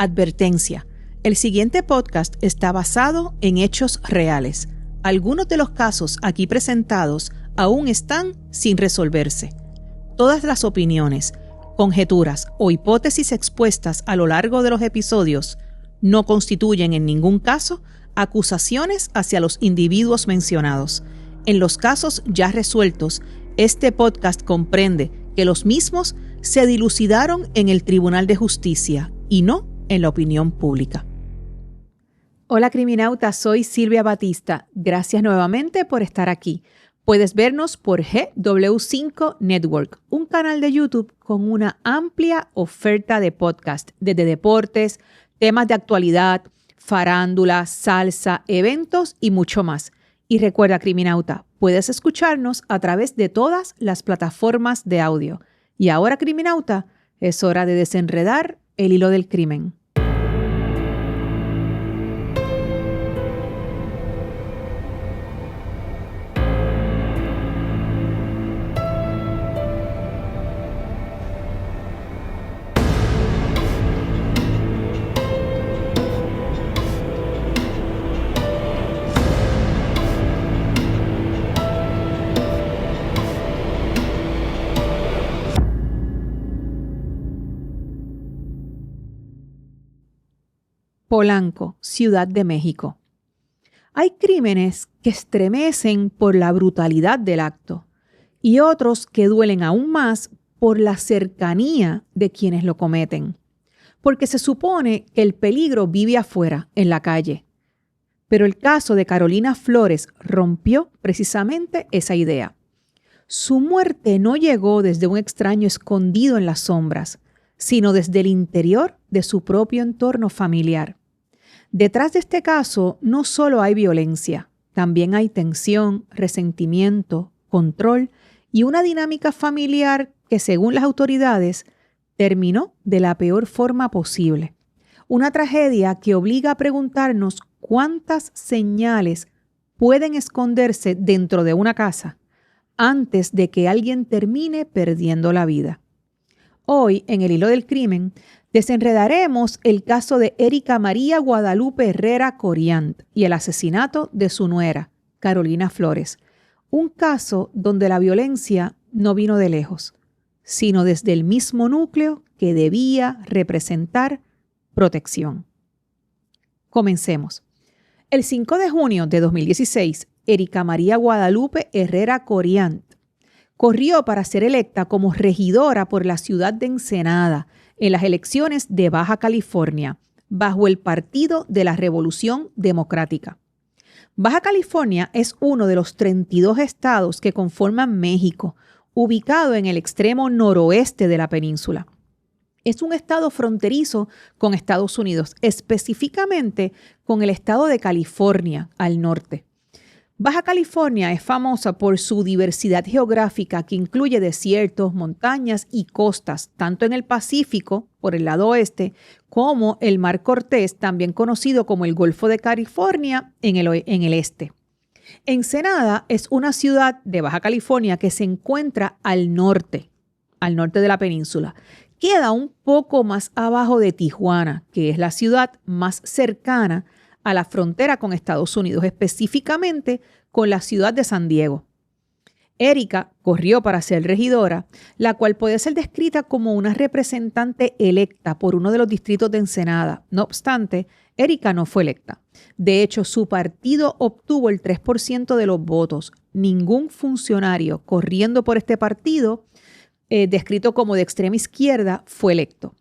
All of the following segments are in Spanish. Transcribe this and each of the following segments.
Advertencia. El siguiente podcast está basado en hechos reales. Algunos de los casos aquí presentados aún están sin resolverse. Todas las opiniones, conjeturas o hipótesis expuestas a lo largo de los episodios no constituyen en ningún caso acusaciones hacia los individuos mencionados. En los casos ya resueltos, este podcast comprende que los mismos se dilucidaron en el Tribunal de Justicia y no en la opinión pública. Hola criminauta, soy Silvia Batista. Gracias nuevamente por estar aquí. Puedes vernos por GW5 Network, un canal de YouTube con una amplia oferta de podcast, desde deportes, temas de actualidad, farándula, salsa, eventos y mucho más. Y recuerda, criminauta, puedes escucharnos a través de todas las plataformas de audio. Y ahora, criminauta, es hora de desenredar el hilo del crimen. Polanco, Ciudad de México. Hay crímenes que estremecen por la brutalidad del acto y otros que duelen aún más por la cercanía de quienes lo cometen, porque se supone que el peligro vive afuera, en la calle. Pero el caso de Carolina Flores rompió precisamente esa idea. Su muerte no llegó desde un extraño escondido en las sombras, sino desde el interior de su propio entorno familiar. Detrás de este caso no solo hay violencia, también hay tensión, resentimiento, control y una dinámica familiar que, según las autoridades, terminó de la peor forma posible. Una tragedia que obliga a preguntarnos cuántas señales pueden esconderse dentro de una casa antes de que alguien termine perdiendo la vida. Hoy, en el hilo del crimen, desenredaremos el caso de Erika María Guadalupe Herrera Coriant y el asesinato de su nuera, Carolina Flores. Un caso donde la violencia no vino de lejos, sino desde el mismo núcleo que debía representar protección. Comencemos. El 5 de junio de 2016, Erika María Guadalupe Herrera Coriant corrió para ser electa como regidora por la ciudad de Ensenada en las elecciones de Baja California, bajo el Partido de la Revolución Democrática. Baja California es uno de los 32 estados que conforman México, ubicado en el extremo noroeste de la península. Es un estado fronterizo con Estados Unidos, específicamente con el estado de California al norte. Baja California es famosa por su diversidad geográfica que incluye desiertos, montañas y costas, tanto en el Pacífico, por el lado oeste, como el Mar Cortés, también conocido como el Golfo de California, en el este. Ensenada es una ciudad de Baja California que se encuentra al norte de la península. Queda un poco más abajo de Tijuana, que es la ciudad más cercana a la frontera con Estados Unidos, específicamente con la ciudad de San Diego. Erika corrió para ser regidora, la cual puede ser descrita como una representante electa por uno de los distritos de Ensenada. No obstante, Erika no fue electa. De hecho, su partido obtuvo el 3% de los votos. Ningún funcionario corriendo por este partido, descrito como de extrema izquierda, fue electo.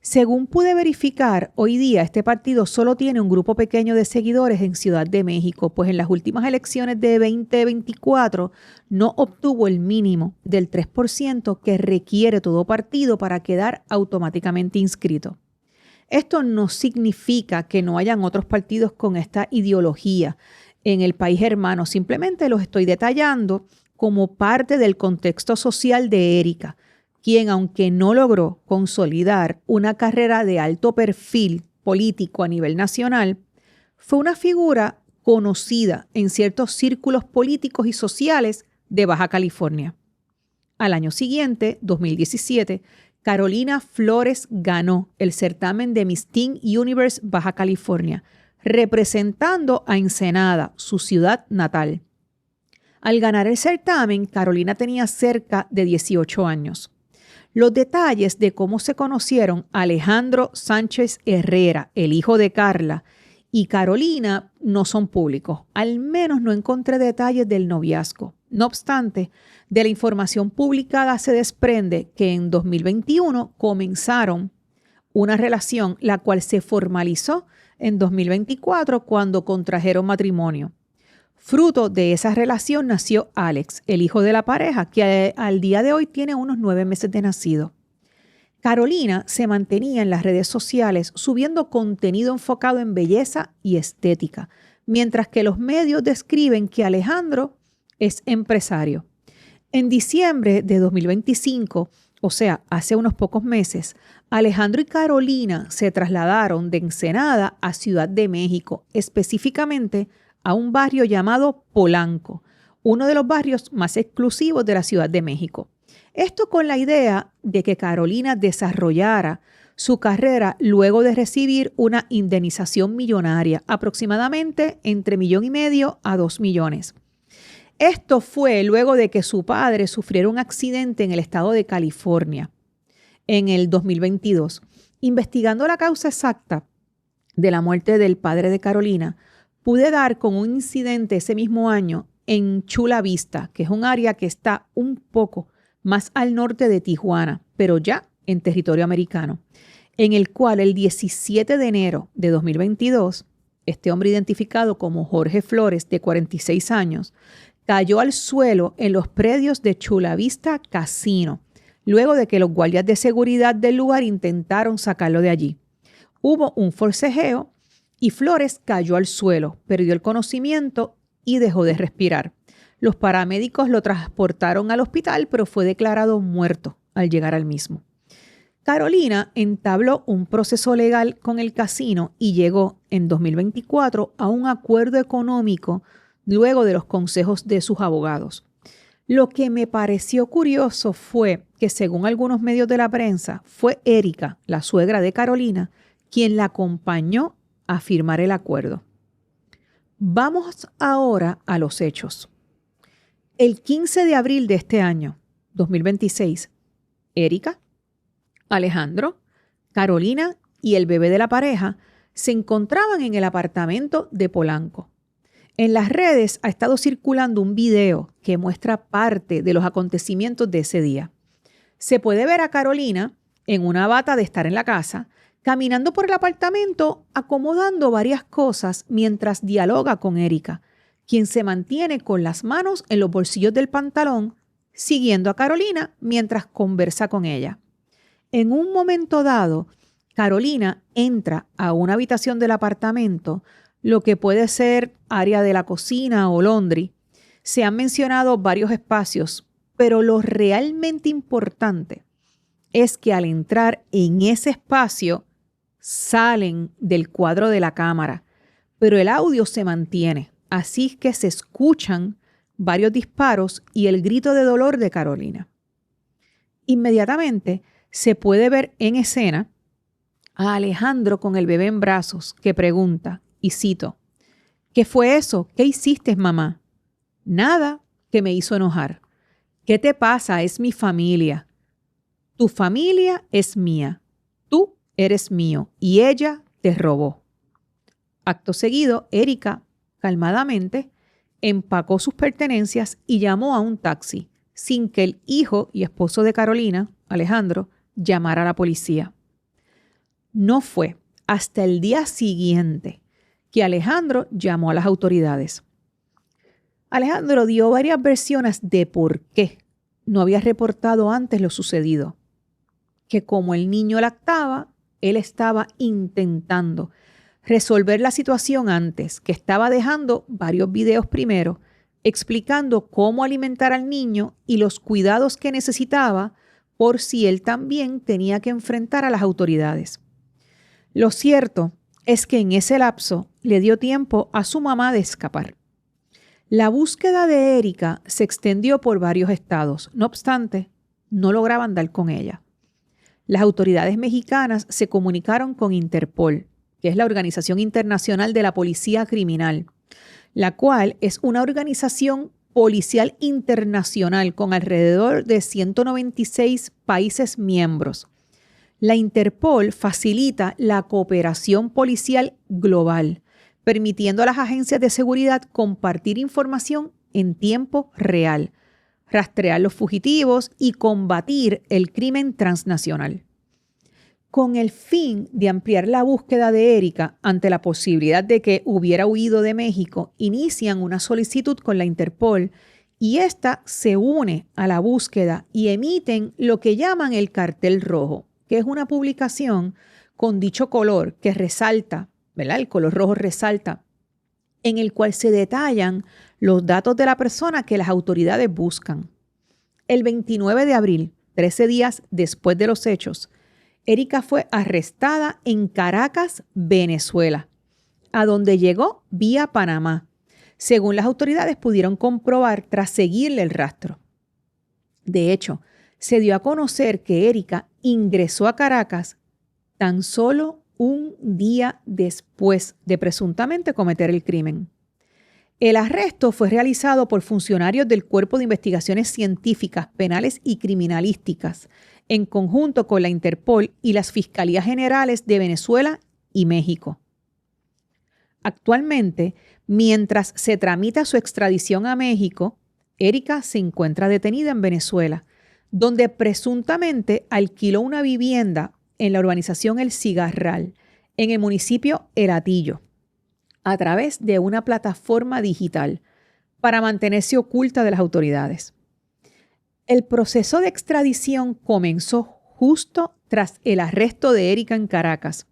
Según pude verificar, hoy día este partido solo tiene un grupo pequeño de seguidores en Ciudad de México, pues en las últimas elecciones de 2024 no obtuvo el mínimo del 3% que requiere todo partido para quedar automáticamente inscrito. Esto no significa que no hayan otros partidos con esta ideología en el país hermano, simplemente los estoy detallando como parte del contexto social de Erika, quien, aunque no logró consolidar una carrera de alto perfil político a nivel nacional, fue una figura conocida en ciertos círculos políticos y sociales de Baja California. Al año siguiente, 2017, Carolina Flores ganó el certamen de Miss Teen Universe Baja California, representando a Ensenada, su ciudad natal. Al ganar el certamen, Carolina tenía cerca de 18 años. Los detalles de cómo se conocieron Alejandro Sánchez Herrera, el hijo de Carla, y Carolina no son públicos. Al menos no encontré detalles del noviazgo. No obstante, de la información publicada se desprende que en 2021 comenzaron una relación, la cual se formalizó en 2024 cuando contrajeron matrimonio. Fruto de esa relación nació Alex, el hijo de la pareja, que al día de hoy tiene unos 9 meses de nacido. Carolina se mantenía en las redes sociales subiendo contenido enfocado en belleza y estética, mientras que los medios describen que Alejandro es empresario. En diciembre de 2025, o sea, hace unos pocos meses, Alejandro y Carolina se trasladaron de Ensenada a Ciudad de México, específicamente a un barrio llamado Polanco, uno de los barrios más exclusivos de la Ciudad de México. Esto con la idea de que Carolina desarrollara su carrera luego de recibir una indemnización millonaria, aproximadamente entre $1,5 millones a $2 millones. Esto fue luego de que su padre sufriera un accidente en el estado de California en el 2022. Investigando la causa exacta de la muerte del padre de Carolina, pude dar con un incidente ese mismo año en Chula Vista, que es un área que está un poco más al norte de Tijuana, pero ya en territorio americano, en el cual el 17 de enero de 2022, este hombre identificado como Jorge Flores, de 46 años, cayó al suelo en los predios de Chula Vista Casino, luego de que los guardias de seguridad del lugar intentaron sacarlo de allí. Hubo un forcejeo y Flores cayó al suelo, perdió el conocimiento y dejó de respirar. Los paramédicos lo transportaron al hospital, pero fue declarado muerto al llegar al mismo. Carolina entabló un proceso legal con el casino y llegó en 2024 a un acuerdo económico luego de los consejos de sus abogados. Lo que me pareció curioso fue que, según algunos medios de la prensa, fue Erika, la suegra de Carolina, quien la acompañó a firmar el acuerdo. Vamos ahora a los hechos. El 15 de abril de este año, 2026, Erika, Alejandro, Carolina y el bebé de la pareja se encontraban en el apartamento de Polanco. En las redes ha estado circulando un video que muestra parte de los acontecimientos de ese día. Se puede ver a Carolina en una bata de estar en la casa, caminando por el apartamento, acomodando varias cosas mientras dialoga con Erika, quien se mantiene con las manos en los bolsillos del pantalón, siguiendo a Carolina mientras conversa con ella. En un momento dado, Carolina entra a una habitación del apartamento, lo que puede ser área de la cocina o laundry. Se han mencionado varios espacios, pero lo realmente importante es que al entrar en ese espacio salen del cuadro de la cámara, pero el audio se mantiene, así que se escuchan varios disparos y el grito de dolor de Carolina. Inmediatamente se puede ver en escena a Alejandro con el bebé en brazos que pregunta, y cito, ¿qué fue eso? ¿Qué hiciste, mamá? Nada, que me hizo enojar. ¿Qué te pasa? Es mi familia. Tu familia es mía. Tú eres mío y ella te robó. Acto seguido, Erika, calmadamente, empacó sus pertenencias y llamó a un taxi, sin que el hijo y esposo de Carolina, Alejandro, llamara a la policía. No fue hasta el día siguiente que Alejandro llamó a las autoridades. Alejandro dio varias versiones de por qué no había reportado antes lo sucedido. Que como el niño lactaba, él estaba intentando resolver la situación antes, que estaba dejando varios videos primero, explicando cómo alimentar al niño y los cuidados que necesitaba por si él también tenía que enfrentar a las autoridades. Lo cierto es que en ese lapso le dio tiempo a su mamá de escapar. La búsqueda de Erika se extendió por varios estados. No obstante, no lograban dar con ella. las autoridades mexicanas se comunicaron con Interpol, que es la Organización Internacional de la Policía Criminal, la cual es una organización policial internacional con alrededor de 196 países miembros. La Interpol facilita la cooperación policial global, permitiendo a las agencias de seguridad compartir información en tiempo real, rastrear los fugitivos y combatir el crimen transnacional. Con el fin de ampliar la búsqueda de Erika ante la posibilidad de que hubiera huido de México, inician una solicitud con la Interpol y ésta se une a la búsqueda y emiten lo que llaman el cartel rojo, que es una publicación con dicho color que resalta, ¿verdad? El color rojo resalta, en el cual se detallan los datos de la persona que las autoridades buscan. El 29 de abril, 13 días después de los hechos, Erika fue arrestada en Caracas, Venezuela, a donde llegó vía Panamá, según las autoridades pudieron comprobar tras seguirle el rastro. De hecho, se dio a conocer que Erika ingresó a Caracas tan solo un día después de presuntamente cometer el crimen. El arresto fue realizado por funcionarios del Cuerpo de Investigaciones Científicas, Penales y Criminalísticas, en conjunto con la Interpol y las Fiscalías Generales de Venezuela y México. Actualmente, mientras se tramita su extradición a México, Erika se encuentra detenida en Venezuela, donde presuntamente alquiló una vivienda en la urbanización El Cigarral, en el municipio El Hatillo, a través de una plataforma digital para mantenerse oculta de las autoridades. El proceso de extradición comenzó justo tras el arresto de Erika en Caracas,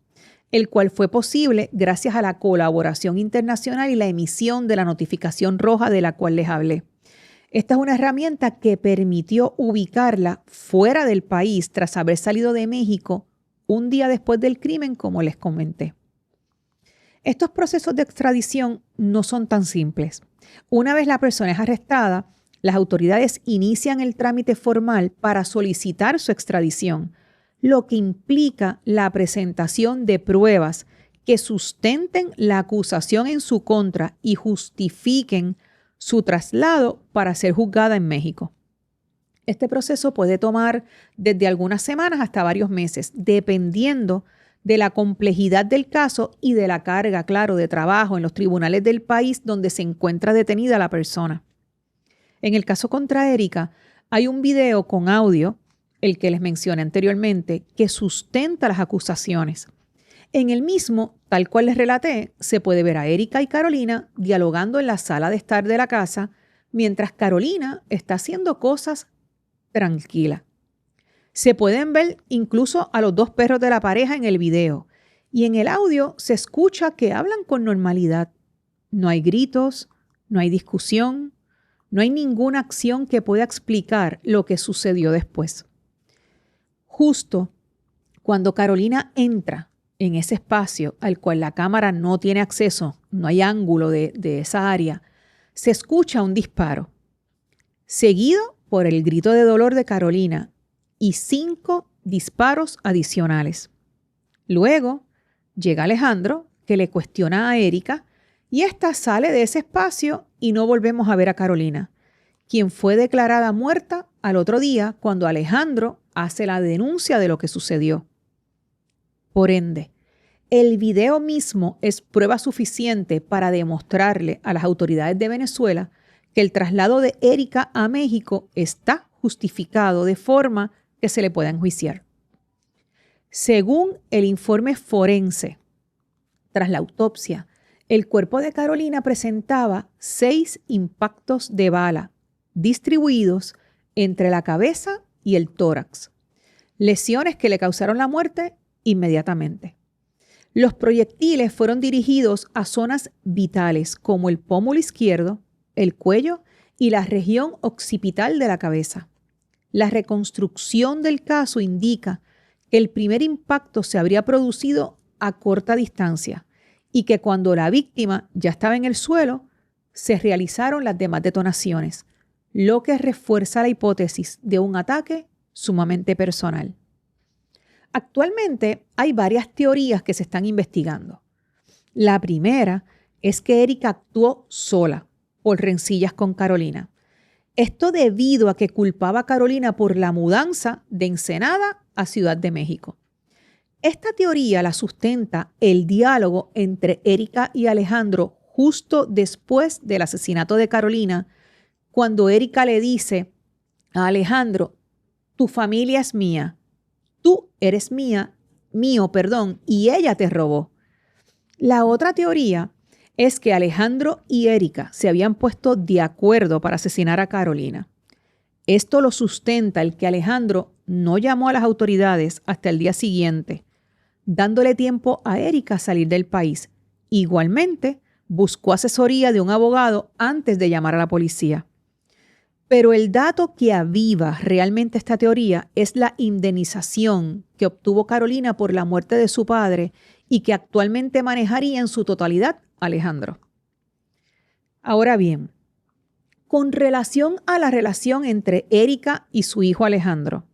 el cual fue posible gracias a la colaboración internacional y la emisión de la notificación roja de la cual les hablé. Esta es una herramienta que permitió ubicarla fuera del país tras haber salido de México un día después del crimen, como les comenté. Estos procesos de extradición no son tan simples. Una vez la persona es arrestada, las autoridades inician el trámite formal para solicitar su extradición, lo que implica la presentación de pruebas que sustenten la acusación en su contra y justifiquen su traslado para ser juzgada en México. Este proceso puede tomar desde algunas semanas hasta varios meses, dependiendo de la complejidad del caso y de la carga, claro, de trabajo en los tribunales del país donde se encuentra detenida la persona. En el caso contra Erika, hay un video con audio, el que les mencioné anteriormente, que sustenta las acusaciones. En el mismo, tal cual les relaté, se puede ver a Erika y Carolina dialogando en la sala de estar de la casa, mientras Carolina está haciendo cosas tranquila. Se pueden ver incluso a los dos perros de la pareja en el video, y en el audio se escucha que hablan con normalidad. No hay gritos, no hay discusión, no hay ninguna acción que pueda explicar lo que sucedió después. Justo cuando Carolina entra en ese espacio al cual la cámara no tiene acceso, no hay ángulo de esa área, se escucha un disparo, seguido por el grito de dolor de Carolina y 5 disparos adicionales. Luego llega Alejandro, que le cuestiona a Erika, y ésta sale de ese espacio y no volvemos a ver a Carolina, quien fue declarada muerta al otro día cuando Alejandro hace la denuncia de lo que sucedió. Por ende, el video mismo es prueba suficiente para demostrarle a las autoridades de Venezuela que el traslado de Erika a México está justificado de forma que se le pueda enjuiciar. Según el informe forense, tras la autopsia, el cuerpo de Carolina presentaba 6 impactos de bala distribuidos entre la cabeza y el tórax, lesiones que le causaron la muerte inmediatamente. Los proyectiles fueron dirigidos a zonas vitales como el pómulo izquierdo, el cuello y la región occipital de la cabeza. La reconstrucción del caso indica que el primer impacto se habría producido a corta distancia y que cuando la víctima ya estaba en el suelo, se realizaron las demás detonaciones, lo que refuerza la hipótesis de un ataque sumamente personal. Actualmente hay varias teorías que se están investigando. La primera es que Erika actuó sola por rencillas con Carolina. Esto debido a que culpaba a Carolina por la mudanza de Ensenada a Ciudad de México. Esta teoría la sustenta el diálogo entre Erika y Alejandro justo después del asesinato de Carolina, cuando Erika le dice a Alejandro: tu familia es mía, tú eres mío, y ella te robó. La otra teoría es que Alejandro y Erika se habían puesto de acuerdo para asesinar a Carolina. Esto lo sustenta el que Alejandro no llamó a las autoridades hasta el día siguiente, dándole tiempo a Erika a salir del país. Igualmente, buscó asesoría de un abogado antes de llamar a la policía. Pero el dato que aviva realmente esta teoría es la indemnización que obtuvo Carolina por la muerte de su padre y que actualmente manejaría en su totalidad Alejandro. Ahora bien, con relación a la relación entre Erika y su hijo Alejandro,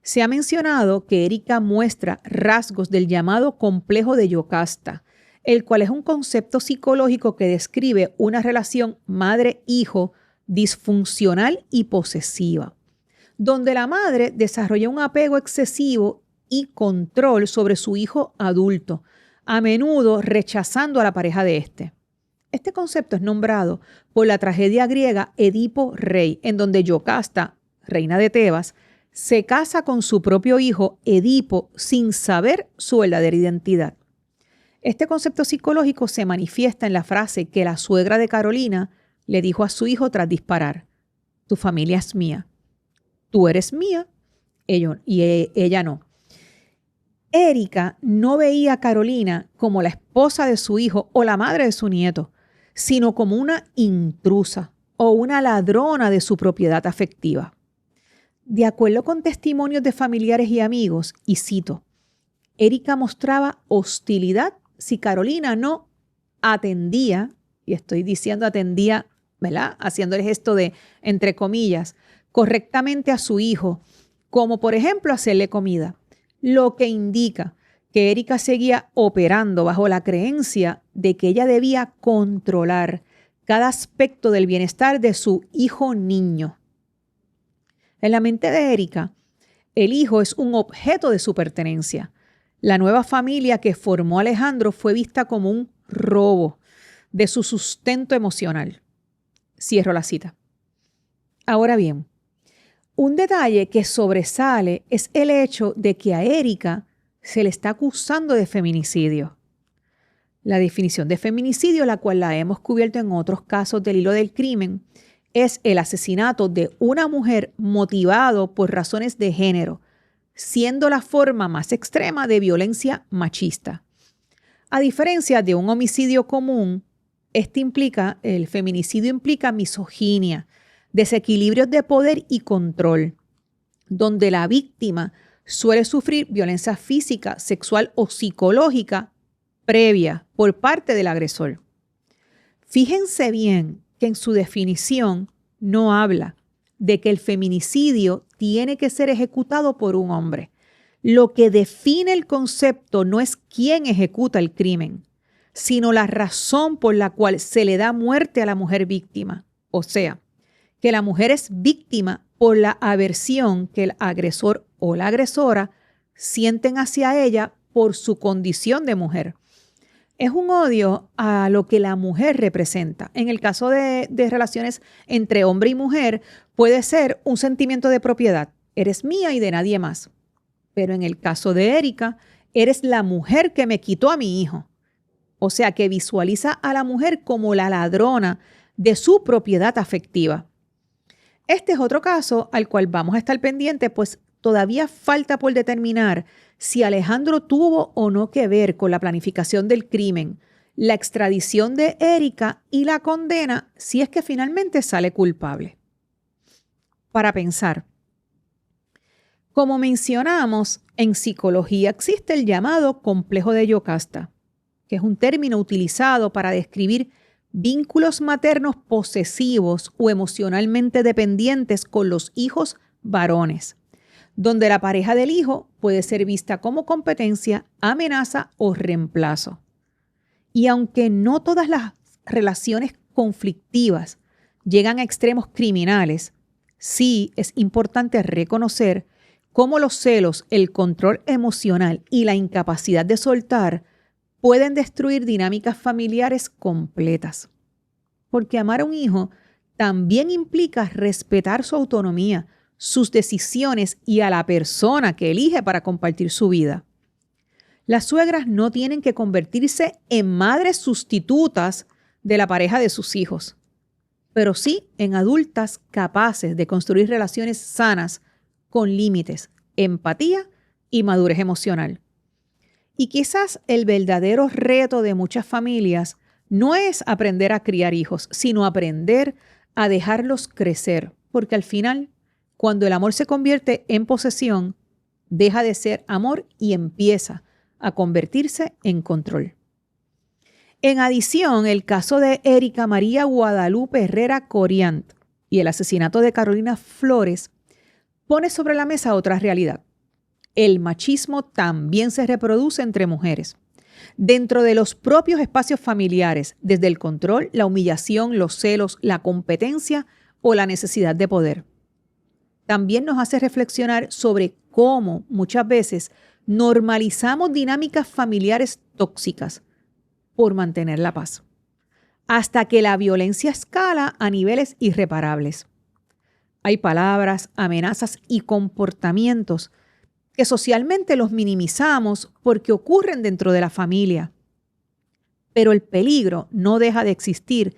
se ha mencionado que Erika muestra rasgos del llamado complejo de Yocasta, el cual es un concepto psicológico que describe una relación madre-hijo disfuncional y posesiva, donde la madre desarrolla un apego excesivo y control sobre su hijo adulto, a menudo rechazando a la pareja de éste. Este concepto es nombrado por la tragedia griega Edipo Rey, en donde Yocasta, reina de Tebas, se casa con su propio hijo Edipo sin saber su verdadera identidad. Este concepto psicológico se manifiesta en la frase que la suegra de Carolina le dijo a su hijo tras disparar: tu familia es mía, tú eres mía, ella no. Erika no veía a Carolina como la esposa de su hijo o la madre de su nieto, sino como una intrusa o una ladrona de su propiedad afectiva. De acuerdo con testimonios de familiares y amigos, y cito, Erika mostraba hostilidad si Carolina no atendía, y estoy diciendo atendía, ¿verdad?, haciendo el gesto de entre comillas, correctamente a su hijo, como por ejemplo hacerle comida, lo que indica que Erika seguía operando bajo la creencia de que ella debía controlar cada aspecto del bienestar de su hijo niño. En la mente de Erika, el hijo es un objeto de su pertenencia. La nueva familia que formó Alejandro fue vista como un robo de su sustento emocional. Cierro la cita. Ahora bien, un detalle que sobresale es el hecho de que a Erika se le está acusando de feminicidio. La definición de feminicidio, la cual la hemos cubierto en otros casos del hilo del crimen, es el asesinato de una mujer motivado por razones de género, siendo la forma más extrema de violencia machista. A diferencia de un homicidio común, el feminicidio implica misoginia, desequilibrios de poder y control, donde la víctima suele sufrir violencia física, sexual o psicológica previa por parte del agresor. Fíjense bien que en su definición no habla de que el feminicidio tiene que ser ejecutado por un hombre. Lo que define el concepto no es quién ejecuta el crimen, sino la razón por la cual se le da muerte a la mujer víctima. O sea, que la mujer es víctima por la aversión que el agresor o la agresora sienten hacia ella por su condición de mujer. Es un odio a lo que la mujer representa. En el caso de relaciones entre hombre y mujer, puede ser un sentimiento de propiedad. Eres mía y de nadie más. Pero en el caso de Erika, eres la mujer que me quitó a mi hijo. O sea, que visualiza a la mujer como la ladrona de su propiedad afectiva. Este es otro caso al cual vamos a estar pendientes, pues todavía falta por determinar si Alejandro tuvo o no que ver con la planificación del crimen, la extradición de Erika y la condena si es que finalmente sale culpable. Para pensar, como mencionamos, en psicología existe el llamado complejo de Yocasta, que es un término utilizado para describir vínculos maternos posesivos o emocionalmente dependientes con los hijos varones, donde la pareja del hijo puede ser vista como competencia, amenaza o reemplazo. Y aunque no todas las relaciones conflictivas llegan a extremos criminales, sí es importante reconocer cómo los celos, el control emocional y la incapacidad de soltar pueden destruir dinámicas familiares completas. Porque amar a un hijo también implica respetar su autonomía, sus decisiones y a la persona que elige para compartir su vida. Las suegras no tienen que convertirse en madres sustitutas de la pareja de sus hijos, pero sí en adultas capaces de construir relaciones sanas con límites, empatía y madurez emocional. Y quizás el verdadero reto de muchas familias no es aprender a criar hijos, sino aprender a dejarlos crecer, porque al final, cuando el amor se convierte en posesión, deja de ser amor y empieza a convertirse en control. En adición, el caso de Erika María Guadalupe Herrera Coriant y el asesinato de Carolina Flores pone sobre la mesa otra realidad. El machismo también se reproduce entre mujeres, dentro de los propios espacios familiares, desde el control, la humillación, los celos, la competencia o la necesidad de poder. También nos hace reflexionar sobre cómo muchas veces normalizamos dinámicas familiares tóxicas por mantener la paz, hasta que la violencia escala a niveles irreparables. Hay palabras, amenazas y comportamientos que socialmente los minimizamos porque ocurren dentro de la familia. Pero el peligro no deja de existir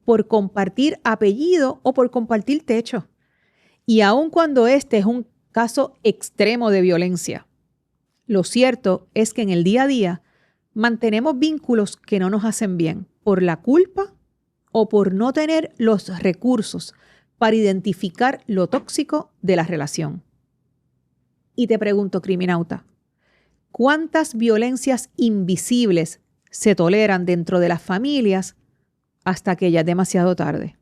por compartir apellido o por compartir techo. Y aun cuando este es un caso extremo de violencia, lo cierto es que en el día a día mantenemos vínculos que no nos hacen bien por la culpa o por no tener los recursos para identificar lo tóxico de la relación. Y te pregunto, criminauta, ¿cuántas violencias invisibles se toleran dentro de las familias hasta que ya es demasiado tarde?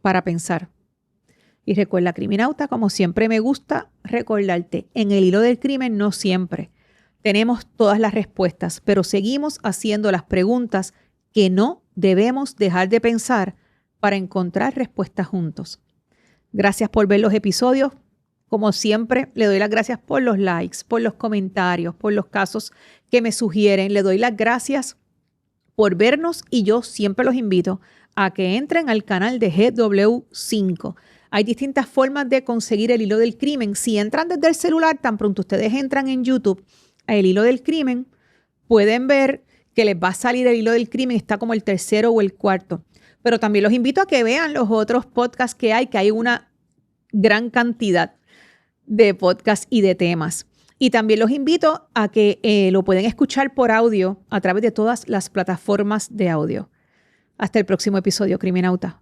Para pensar. Y recuerda, criminauta, como siempre me gusta recordarte, en el hilo del crimen no siempre tenemos todas las respuestas, pero seguimos haciendo las preguntas que no debemos dejar de pensar para encontrar respuestas juntos. Gracias por ver los episodios. Como siempre, le doy las gracias por los likes, por los comentarios, por los casos que me sugieren. Le doy las gracias por vernos y yo siempre los invito a que entren al canal de GW5. Hay distintas formas de conseguir el hilo del crimen. Si entran desde el celular, tan pronto ustedes entran en YouTube a el hilo del crimen, pueden ver que les va a salir el hilo del crimen, está como el tercero o el cuarto. Pero también los invito a que vean los otros podcasts que hay una gran cantidad de podcasts y de temas. Y también los invito a que lo pueden escuchar por audio a través de todas las plataformas de audio. Hasta el próximo episodio, criminauta.